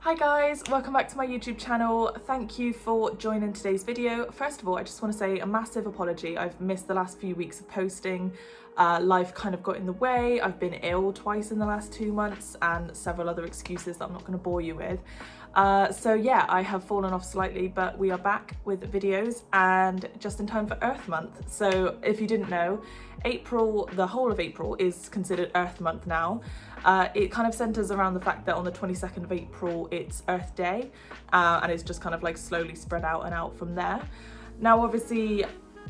Hi guys, welcome back to my YouTube channel. Thank you for joining today's video. First of all, I just want to say a massive apology. I've missed the last few weeks of posting. Life kind of got in the way. I've been ill twice in the last 2 months and several other excuses that I'm not going to bore you with. So yeah, I have fallen off slightly, but we are back with videos and just in time for Earth Month. So if you didn't know, April, the whole of April is considered Earth Month now. It kind of centers around the fact that on the 22nd of April it's Earth Day, and it's just kind of like slowly spread out and out from there. Now obviously,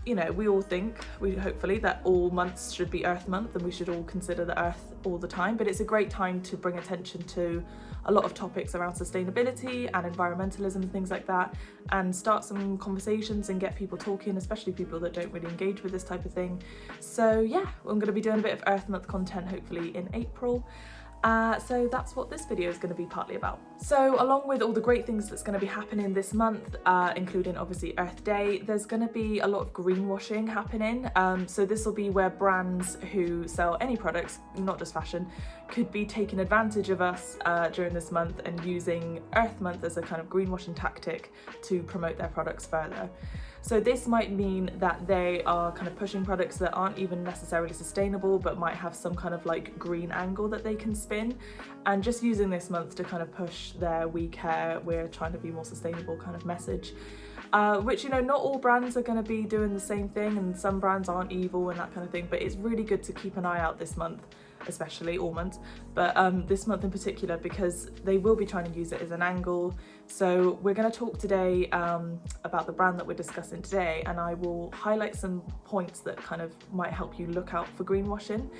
you know, we all think, hopefully, that all months should be Earth Month and we should all consider the Earth all the time, but it's a great time to bring attention to a lot of topics around sustainability and environmentalism and things like that, and start some conversations and get people talking, especially people that don't really engage with this type of thing. So yeah, I'm going to be doing a bit of Earth Month content hopefully in April. So that's what this video is going to be partly about. So along with all the great things that's going to be happening this month, including obviously Earth Day, there's going to be a lot of greenwashing happening. So this will be where brands who sell any products, not just fashion, could be taking advantage of us during this month and using Earth Month as a kind of greenwashing tactic to promote their products further. So this might mean that they are kind of pushing products that aren't even necessarily sustainable but might have some kind of like green angle that they can spin, and just using this month to kind of push their "we care, we're trying to be more sustainable" kind of message. Which, you know, not all brands are going to be doing the same thing, and some brands aren't evil and that kind of thing, but it's really good to keep an eye out this month, especially all months, but this month in particular, because they will be trying to use it as an angle. So we're going to talk today about the brand that we're discussing today, and I will highlight some points that kind of might help you look out for greenwashing,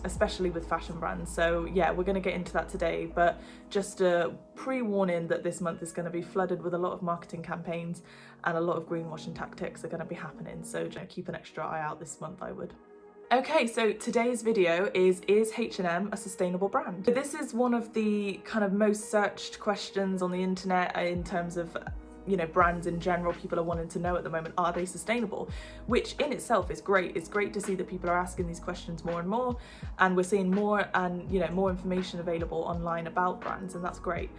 especially with fashion brands. So yeah, we're going to get into that today, but just a pre-warning that this month is going to be flooded with a lot of marketing campaigns and a lot of greenwashing tactics are going to be happening, so keep an extra eye out this month, I would. Okay, so today's video is H&M a sustainable brand? So this is one of the kind of most searched questions on the internet in terms of, you know, brands in general. People are wanting to know at the moment, are they sustainable? Which in itself is great. It's great to see that people are asking these questions more and more, and we're seeing more and, you know, more information available online about brands, and that's great.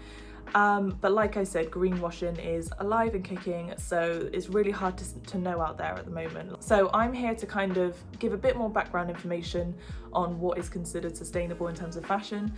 But like I said, greenwashing is alive and kicking, so it's really hard to know out there at the moment. So I'm here to kind of give a bit more background information on what is considered sustainable in terms of fashion,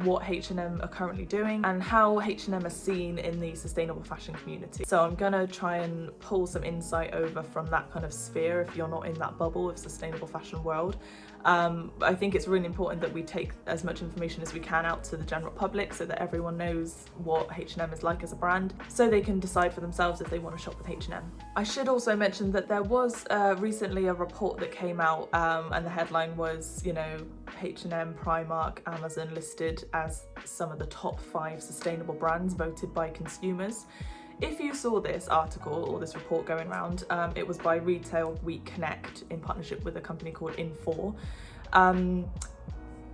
what H&M are currently doing, and how H&M are seen in the sustainable fashion community. So I'm gonna try and pull some insight over from that kind of sphere if you're not in that bubble of sustainable fashion world. I think it's really important that we take as much information as we can out to the general public so that everyone knows what H&M is like as a brand, so they can decide for themselves if they want to shop with H&M. I should also mention that there was recently a report that came out, and the headline was, you know, H&M, Primark, Amazon listed as some of the top 5 sustainable brands voted by consumers. If you saw this article or this report going around, it was by Retail Week Connect in partnership with a company called Infor.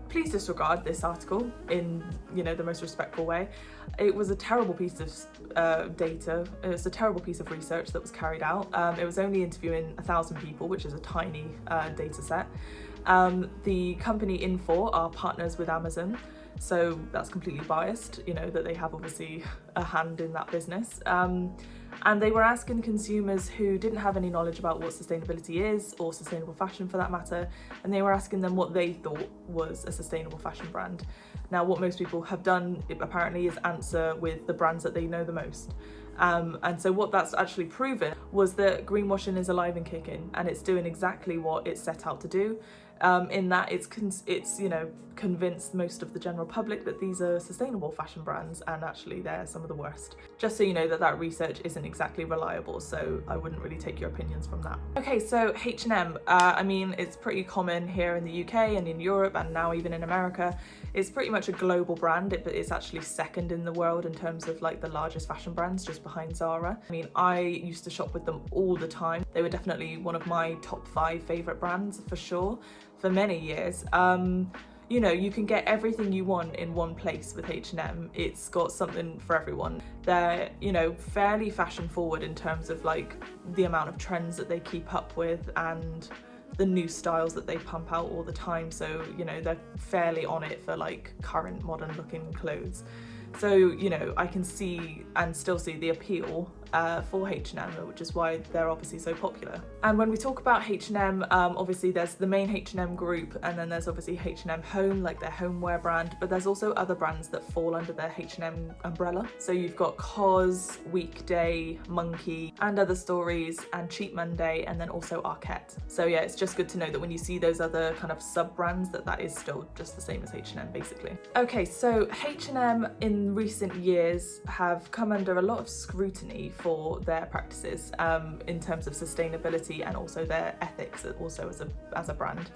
Please disregard this article in, you know, the most respectful way. It was a terrible piece of data. It was a terrible piece of research that was carried out. It was only interviewing 1,000 people, which is a tiny data set. The company Infor are partners with Amazon, so that's completely biased, you know, that they have obviously a hand in that business. And they were asking consumers who didn't have any knowledge about what sustainability is, or sustainable fashion for that matter, and they were asking them what they thought was a sustainable fashion brand. Now, what most people have done apparently is answer with the brands that they know the most. And so what that's actually proven was that greenwashing is alive and kicking, and it's doing exactly what it's set out to do. In that it's you know, convinced most of the general public that these are sustainable fashion brands, and actually they're some of the worst. Just so you know that research isn't exactly reliable, so I wouldn't really take your opinions from that. Okay, so H&M, I mean, it's pretty common here in the UK and in Europe and now even in America. It's pretty much a global brand, but it's actually second in the world in terms of like the largest fashion brands, just behind Zara. I mean, I used to shop with them all the time. They were definitely one of my top 5 favorite brands for sure, for many years. You know, you can get everything you want in one place with H&M. It's got something for everyone. They're, you know, fairly fashion forward in terms of like the amount of trends that they keep up with and the new styles that they pump out all the time. So, you know, they're fairly on it for like current modern looking clothes. So, you know, I can see and still see the appeal for H&M, which is why they're obviously so popular. And when we talk about H&M, obviously there's the main H&M group, and then there's obviously H&M Home, like their homeware brand, but there's also other brands that fall under their H&M umbrella. So you've got COS, Weekday, Monkey, and Other Stories, and Cheap Monday, and then also Arquette. So yeah, it's just good to know that when you see those other kind of sub-brands, that is still just the same as H&M basically. Okay, so H&M in recent years have come under a lot of scrutiny for their practices in terms of sustainability and also their ethics also as a brand.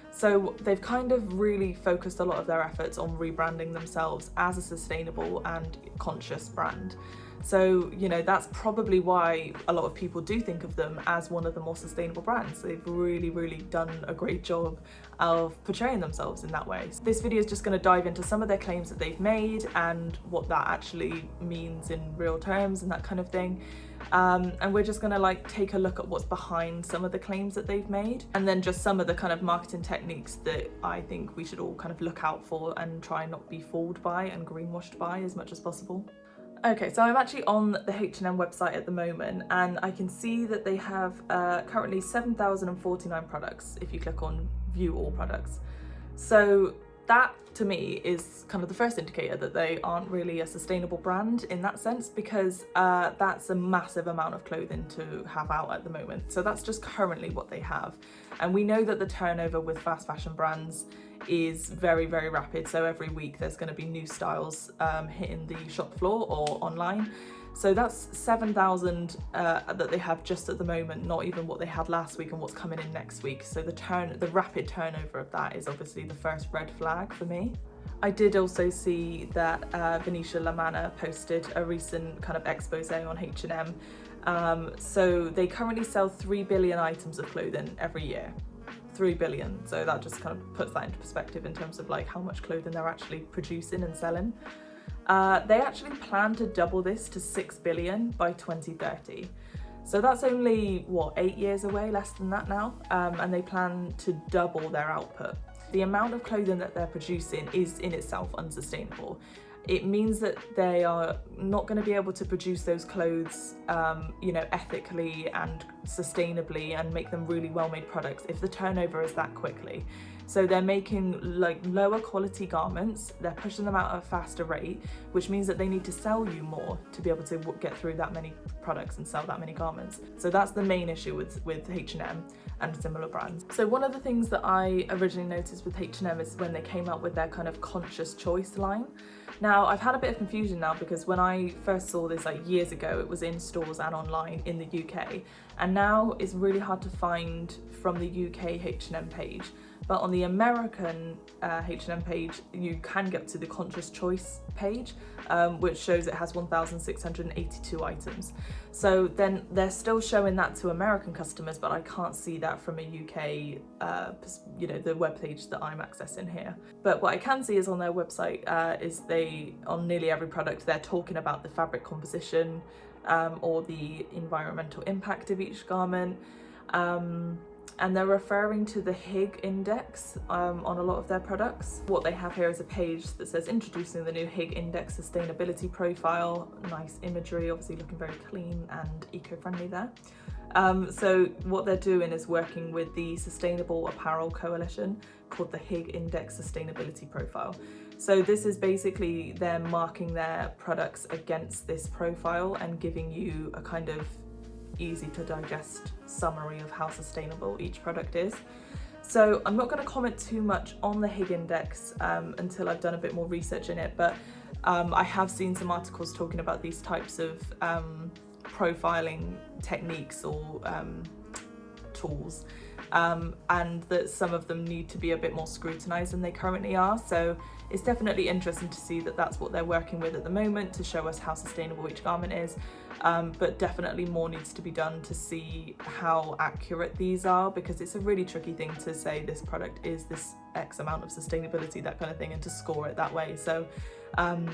So they've kind of really focused a lot of their efforts on rebranding themselves as a sustainable and conscious brand. So, you know, that's probably why a lot of people do think of them as one of the more sustainable brands. They've really done a great job of portraying themselves in that way. So this video is just going to dive into some of their claims that they've made and what that actually means in real terms and that kind of thing. And we're just going to like take a look at what's behind some of the claims that they've made, and then just some of the kind of marketing techniques that I think we should all kind of look out for and try and not be fooled by and greenwashed by as much as possible. Okay, so I'm actually on the H&M website at the moment, and I can see that they have currently 7,049 products if you click on view all products. So that to me is kind of the first indicator that they aren't really a sustainable brand in that sense, because that's a massive amount of clothing to have out at the moment. So that's just currently what they have. And we know that the turnover with fast fashion brands is very rapid, so every week there's going to be new styles hitting the shop floor or online. So that's 7,000 that they have just at the moment, not even what they had last week and what's coming in next week. So the rapid turnover of that is obviously the first red flag for me. I did also see that Venetia Lamanna posted a recent kind of expose on H&M. So they currently sell 3 billion items of clothing every year. 3 billion. So that just kind of puts that into perspective in terms of like how much clothing they're actually producing and selling. They actually plan to double this to 6 billion by 2030. So that's only, what, 8 years away, less than that now, and they plan to double their output. The amount of clothing that they're producing is in itself unsustainable. It means that they are not going to be able to produce those clothes, you know, ethically and sustainably and make them really well-made products if the turnover is that quickly. So they're making like lower quality garments, they're pushing them out at a faster rate, which means that they need to sell you more to be able to get through that many products and sell that many garments. So that's the main issue with H&M and similar brands. So one of the things that I originally noticed with H&M is when they came out with their kind of conscious choice line. Now, I've had a bit of confusion now, because when I first saw this like years ago, it was in stores and online in the UK, and now it's really hard to find from the UK H&M page. But on the American H&M page, you can get to the conscious choice page, which shows it has 1,682 items. So then they're still showing that to American customers, but I can't see that from a UK, you know, the webpage that I'm accessing here. But what I can see is on their website is on nearly every product, they're talking about the fabric composition or the environmental impact of each garment. And they're referring to the Higg index on a lot of their products. What they have here is a page that says introducing the new Higg index sustainability profile. Nice imagery, obviously looking very clean and eco-friendly there. So what they're doing is working with the Sustainable Apparel Coalition called the Higg Index Sustainability Profile. So this is basically them marking their products against this profile and giving you a kind of easy to digest summary of how sustainable each product is. So I'm not going to comment too much on the Higg Index until I've done a bit more research in it, but I have seen some articles talking about these types of profiling techniques or tools, and that some of them need to be a bit more scrutinized than they currently are. So it's definitely interesting to see that that's what they're working with at the moment to show us how sustainable each garment is. But definitely more needs to be done to see how accurate these are, because it's a really tricky thing to say this product is this X amount of sustainability, that kind of thing, and to score it that way. So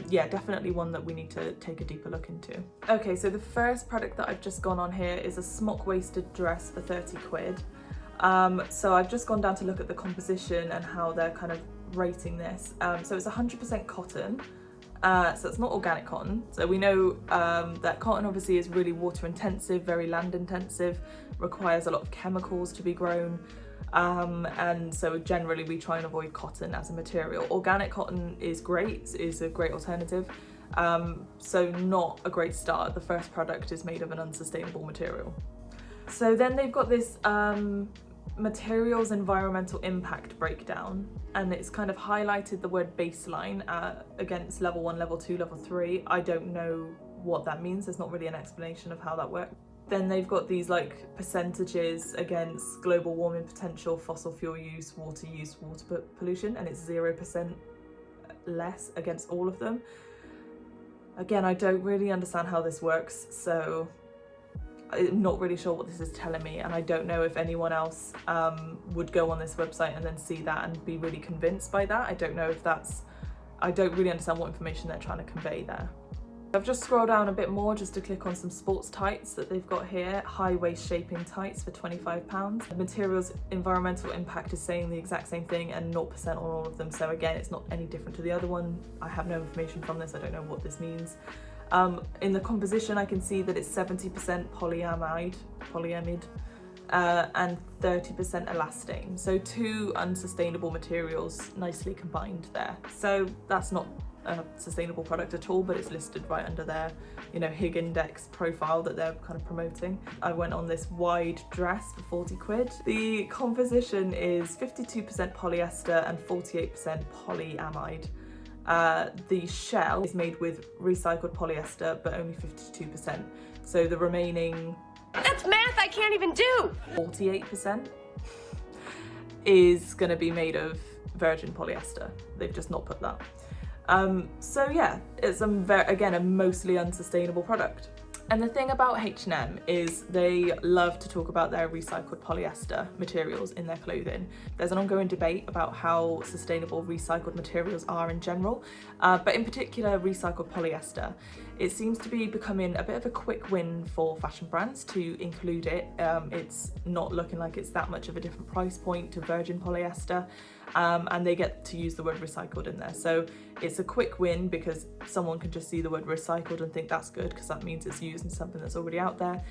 yeah, definitely one that we need to take a deeper look into. Okay, so the first product that I've just gone on here is a smock waisted dress for 30 quid. So I've just gone down to look at the composition and how they're kind of rating this. So it's 100% cotton. So it's not organic cotton. So we know that cotton obviously is really water intensive, very land intensive, requires a lot of chemicals to be grown. And so generally we try and avoid cotton as a material. Organic cotton is great, is a great alternative. So not a great start. The first product is made of an unsustainable material. So then they've got this materials environmental impact breakdown, and it's kind of highlighted the word baseline against level 1, level 2, level 3. I don't know what that means. There's not really an explanation of how that works. Then they've got these like percentages against global warming potential, fossil fuel use, water pollution, and it's 0% less against all of them. Again, I don't really understand how this works, so I'm not really sure what this is telling me, and I don't know if anyone else would go on this website and then see that and be really convinced by that. I don't know if I don't really understand what information they're trying to convey there. I've just scrolled down a bit more just to click on some sports tights that they've got here. High waist shaping tights for £25. The materials environmental impact is saying the exact same thing and 0% on all of them. So again, it's not any different to the other one. I have no information from this. I don't know what this means. In the composition, I can see that it's 70% polyamide, and 30% elastane. So two unsustainable materials nicely combined there. So that's not a sustainable product at all, but it's listed right under their, Higg index profile that they're kind of promoting. I went on this wide dress for 40 quid. The composition is 52% polyester and 48% polyamide. The shell is made with recycled polyester, but only 52%. So the remaining... That's math I can't even do! 48% is going to be made of virgin polyester. They've just not put that. So yeah, it's again a mostly unsustainable product. And the thing about H&M is they love to talk about their recycled polyester materials in their clothing. There's an ongoing debate about how sustainable recycled materials are in general, but in particular recycled polyester. It seems to be becoming a bit of a quick win for fashion brands to include it. It's not looking like it's that much of a different price point to virgin polyester, and they get to use the word recycled in there. So it's a quick win because someone can just see the word recycled and think that's good because that means it's used in something that's already out there.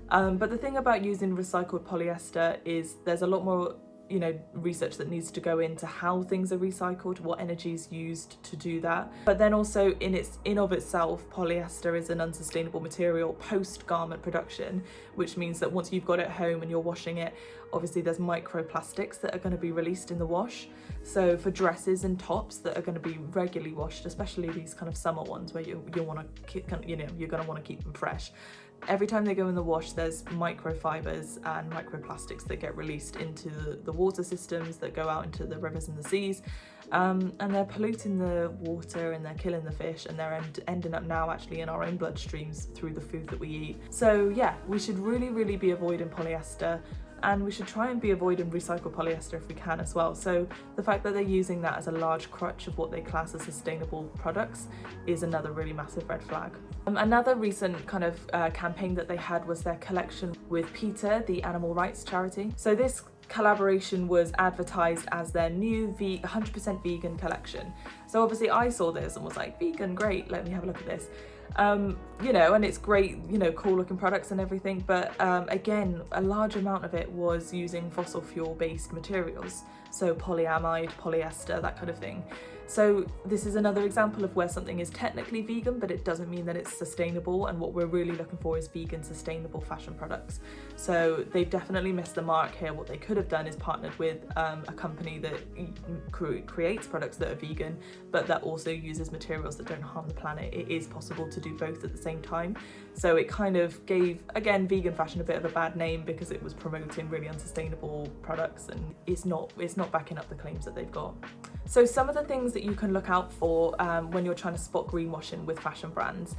But the thing about using recycled polyester is there's a lot more research that needs to go into how things are recycled, what energy is used to do that. But then also in of itself, polyester is an unsustainable material post garment production, which means that once you've got it home and you're washing it, obviously there's microplastics that are going to be released in the wash. So for dresses and tops that are going to be regularly washed, especially these kind of summer ones where you want to you're going to want to keep them fresh, every time they go in the wash, there's microfibers and microplastics that get released into the water systems that go out into the rivers and the seas, and they're polluting the water and they're killing the fish, and they're ending up now actually in our own bloodstreams through the food that we eat. So yeah, we should really be avoiding polyester, and we should try and be avoiding recycled polyester if we can as well. So the fact that they're using that as a large crutch of what they class as sustainable products is another really massive red flag. Another recent kind of campaign that they had was their collection with PETA, the animal rights charity. So this collaboration was advertised as their new 100% vegan collection. So obviously I saw this and was like, vegan, great, let me have a look at this. And it's great, cool looking products and everything, but again, a large amount of it was using fossil fuel based materials, so polyamide, polyester, that kind of thing. So this is another example of where something is technically vegan, but it doesn't mean that it's sustainable, and what we're really looking for is vegan, sustainable fashion products. So they've definitely missed the mark here. What they could have done is partnered with a company that creates products that are vegan, but that also uses materials that don't harm the planet. It is possible to do both at the same time. So it kind of gave, again, vegan fashion a bit of a bad name because it was promoting really unsustainable products, and it's not backing up the claims that they've got. So some of the things that you can look out for when you're trying to spot greenwashing with fashion brands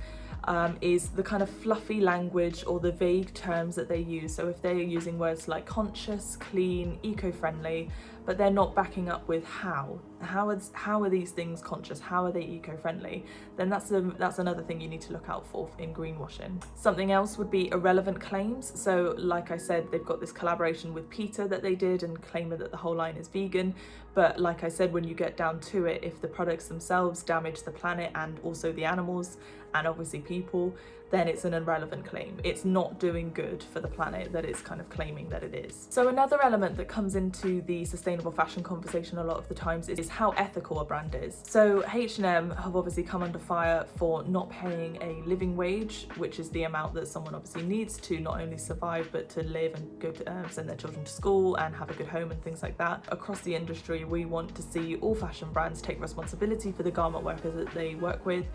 is the kind of fluffy language or the vague terms that they use. So if they're using words like conscious, clean, eco-friendly, but they're not backing up with how are these things conscious, how are they eco-friendly, then that's another thing you need to look out for in greenwashing. Something else would be irrelevant claims. So like I said, they've got this collaboration with PETA that they did and claiming that the whole line is vegan, But like I said, when you get down to it, if the products themselves damage the planet and also the animals and obviously people, then it's an irrelevant claim. It's not doing good for the planet that it's kind of claiming that it is. So another element that comes into the sustainable fashion conversation a lot of the times is how ethical a brand is. So H&M have obviously come under fire for not paying a living wage, which is the amount that someone obviously needs to not only survive but to live and go to send their children to school and have a good home and things like that. Across the industry, we want to see all fashion brands take responsibility for the garment workers that they work with,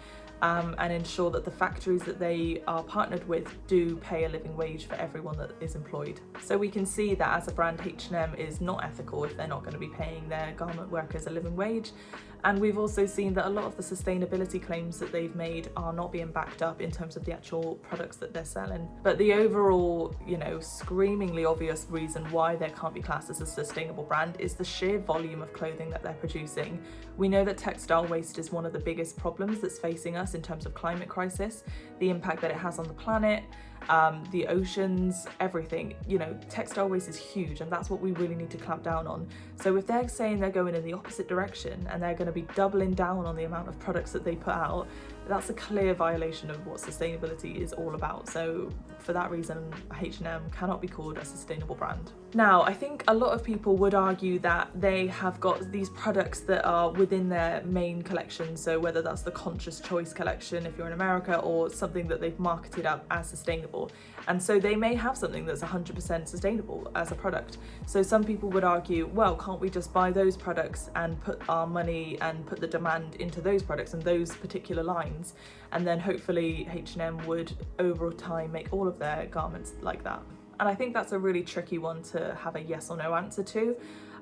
and ensure that the factories that they are partnered with do pay a living wage for everyone that is employed. So we can see that as a brand, H&M is not ethical if they're not going to be paying their garment workers a living wage. And we've also seen that a lot of the sustainability claims that they've made are not being backed up in terms of the actual products that they're selling. But the overall, screamingly obvious reason why they can't be classed as a sustainable brand is the sheer volume of clothing that they're producing. We know that textile waste is one of the biggest problems that's facing us in terms of climate crisis, the impact that it has on the planet, the oceans, everything. Textile waste is huge, and that's what we really need to clamp down on. So if they're saying they're going in the opposite direction and they're going to be doubling down on the amount of products that they put out, that's a clear violation of what sustainability is all about. So for that reason, H&M cannot be called a sustainable brand. Now, I think a lot of people would argue that they have got these products that are within their main collection, so whether that's the Conscious Choice collection if you're in America, or something that they've marketed up as sustainable. And so they may have something that's 100% sustainable as a product. So some people would argue, well, can't we just buy those products and put our money and put the demand into those products and those particular lines, and then hopefully H&M would over time make all of their garments like that. And I think that's a really tricky one to have a yes or no answer to.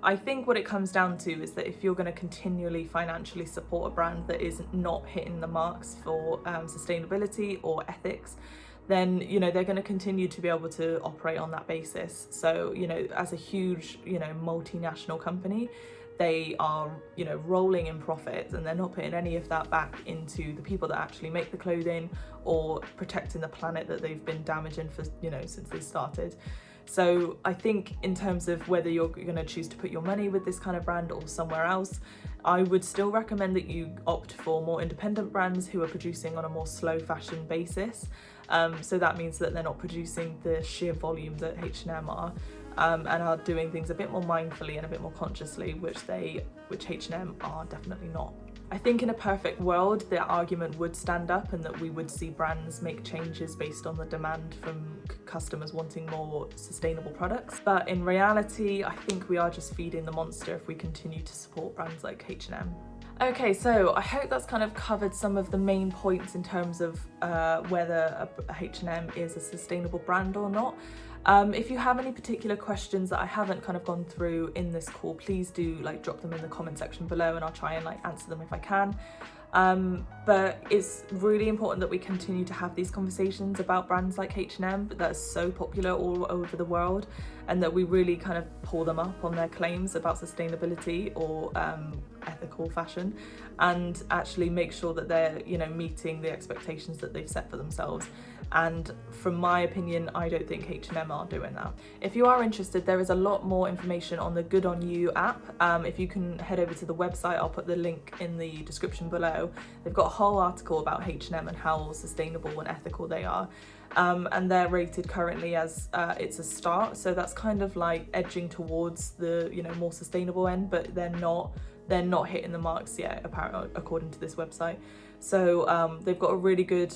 I think what it comes down to is that if you're going to continually financially support a brand that is not hitting the marks for sustainability or ethics, then they're going to continue to be able to operate on that basis. So as a huge multinational company, they are rolling in profits, and they're not putting any of that back into the people that actually make the clothing or protecting the planet that they've been damaging for since they started. So I think in terms of whether you're going to choose to put your money with this kind of brand or somewhere else, I would still recommend that you opt for more independent brands who are producing on a more slow fashion basis. So that means that they're not producing the sheer volume that H&M are, and are doing things a bit more mindfully and a bit more consciously, which H&M are definitely not. I think in a perfect world, the argument would stand up and that we would see brands make changes based on the demand from customers wanting more sustainable products. But in reality, I think we are just feeding the monster if we continue to support brands like H&M. Okay, so I hope that's kind of covered some of the main points in terms of whether a H&M is a sustainable brand or not. If you have any particular questions that I haven't kind of gone through in this call, please do drop them in the comment section below, and I'll try and answer them if I can. But it's really important that we continue to have these conversations about brands like H&M that are so popular all over the world, and that we really kind of pull them up on their claims about sustainability or ethical fashion, and actually make sure that they're meeting the expectations that they've set for themselves. And from my opinion, I don't think H&M are doing that. If you are interested, there is a lot more information on the Good On You app. If you can head over to the website, I'll put the link in the description below. They've got a whole article about H&M and how sustainable and ethical they are. And they're rated currently as it's a start, so that's kind of edging towards the more sustainable end, but they're not hitting the marks yet, apparently, according to this website. So they've got a really good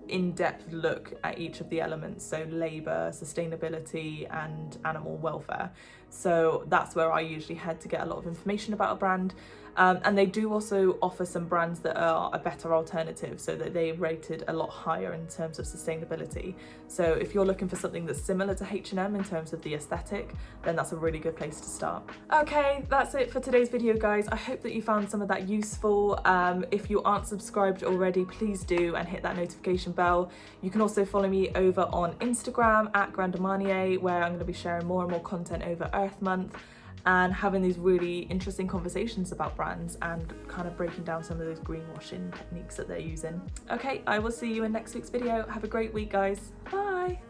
in-depth look at each of the elements, so labour, sustainability and animal welfare. So that's where I usually head to get a lot of information about a brand. And they do also offer some brands that are a better alternative, so that they rated a lot higher in terms of sustainability. So if you're looking for something that's similar to H&M in terms of the aesthetic, then that's a really good place to start. Okay, that's it for today's video, guys. I hope that you found some of that useful. If you aren't subscribed already, please do, and hit that notification bell. You can also follow me over on Instagram at Grandermarnier, where I'm going to be sharing more and more content over Earth Month, and having these really interesting conversations about brands and kind of breaking down some of those greenwashing techniques that they're using. Okay, I will see you in next week's video. Have a great week, guys. Bye.